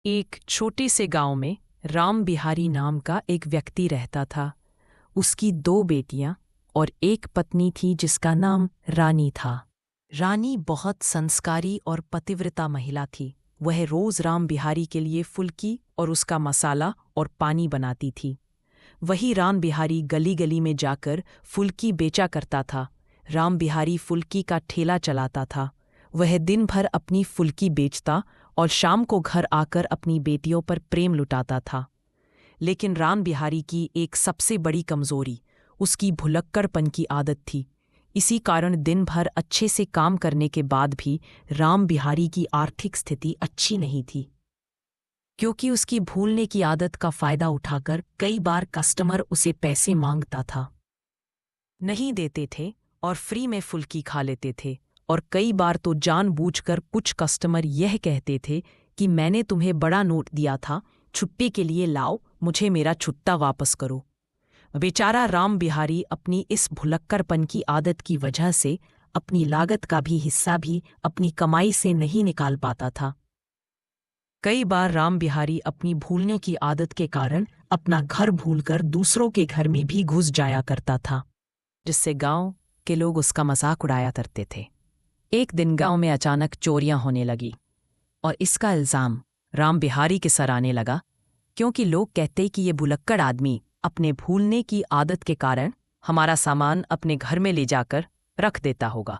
एक छोटे से गांव में राम बिहारी नाम का एक व्यक्ति रहता था। उसकी दो बेटियां और एक पत्नी थी जिसका नाम रानी था। रानी बहुत संस्कारी और पतिव्रता महिला थी। वह रोज राम बिहारी के लिए फुल्की और उसका मसाला और पानी बनाती थी। वही राम बिहारी गली गली में जाकर फुल्की बेचा करता था। राम बिहारी फुल्की का ठेला चलाता था। वह दिन भर अपनी फुल्की बेचता और शाम को घर आकर अपनी बेटियों पर प्रेम लुटाता था। लेकिन राम बिहारी की एक सबसे बड़ी कमजोरी उसकी भुलक्कड़पन की आदत थी। इसी कारण दिन भर अच्छे से काम करने के बाद भी राम बिहारी की आर्थिक स्थिति अच्छी नहीं थी, क्योंकि उसकी भूलने की आदत का फायदा उठाकर कई बार कस्टमर उसे पैसे मांगता था, नहीं देते थे और फ्री में फुल्की खा लेते थे। और कई बार तो जानबूझकर कुछ कस्टमर यह कहते थे कि मैंने तुम्हें बड़ा नोट दिया था, छुट्टी के लिए लाओ, मुझे मेरा छुट्टा वापस करो। बेचारा राम बिहारी अपनी इस भुलक्कड़पन की आदत की वजह से अपनी लागत का भी हिस्सा भी अपनी कमाई से नहीं निकाल पाता था। कई बार राम बिहारी अपनी भूलने की आदत के कारण अपना घर भूलकर दूसरों के घर में भी घुस जाया करता था, जिससे गांव के लोग उसका मजाक उड़ाया करते थे। एक दिन गांव में अचानक चोरियां होने लगी और इसका इल्जाम राम बिहारी के सर आने लगा, क्योंकि लोग कहते कि ये भुलक्कड़ आदमी अपने भूलने की आदत के कारण हमारा सामान अपने घर में ले जाकर रख देता होगा।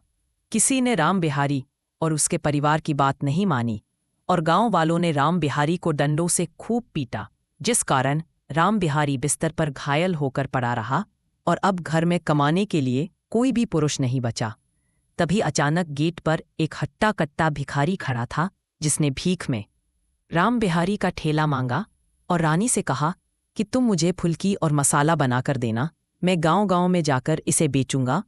किसी ने राम बिहारी और उसके परिवार की बात नहीं मानी और गांव वालों ने राम बिहारी को डंडों से खूब पीटा, जिस कारण राम बिहारी बिस्तर पर घायल होकर पड़ा रहा और अब घर में कमाने के लिए कोई भी पुरुष नहीं बचा। तभी अचानक गेट पर एक हट्टा कट्टा भिखारी खड़ा था, जिसने भीख में राम बिहारी का ठेला मांगा और रानी से कहा कि तुम मुझे फुल्की और मसाला बनाकर देना, मैं गांव-गांव में जाकर इसे बेचूंगा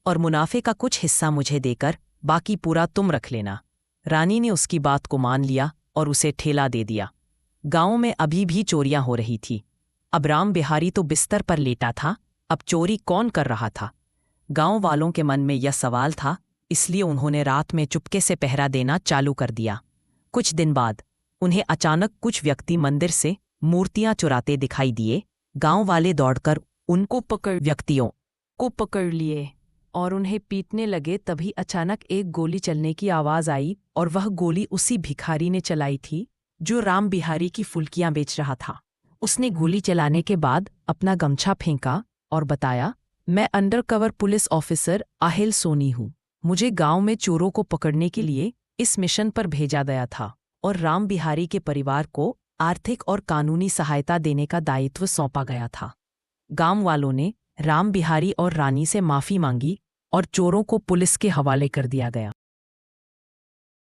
और मुनाफे का कुछ हिस्सा मुझे देकर बाकी पूरा तुम रख लेना। रानी ने उसकी बात को मान लिया और उसे ठेला दे दिया। गांव में अभी भी चोरियां हो रही थी। अब राम बिहारी तो बिस्तर पर लेटा था, अब चोरी कौन कर रहा था? गांव वालों के मन में यह सवाल था, इसलिए उन्होंने रात में चुपके से पहरा देना चालू कर दिया। कुछ दिन बाद उन्हें अचानक कुछ व्यक्ति मंदिर से मूर्तियां चुराते दिखाई दिए। गांव वाले दौड़कर व्यक्तियों को पकड़ लिए और उन्हें पीटने लगे। तभी अचानक एक गोली चलने की आवाज आई और वह गोली उसी भिखारी ने चलाई थी जो राम बिहारी की फुल्कियां बेच रहा था। उसने गोली चलाने के बाद अपना गमछा फेंका और बताया, मैं undercover police officer Aahil Soni हूँ। मुझे गांव में चोरों को पकड़ने के लिए इस मिशन पर भेजा गया था और राम बिहारी के परिवार को आर्थिक और कानूनी सहायता देने का दायित्व सौंपा गया था। गांव वालों ने राम बिहारी और रानी से माफी मांगी और चोरों को पुलिस के हवाले कर दिया गया।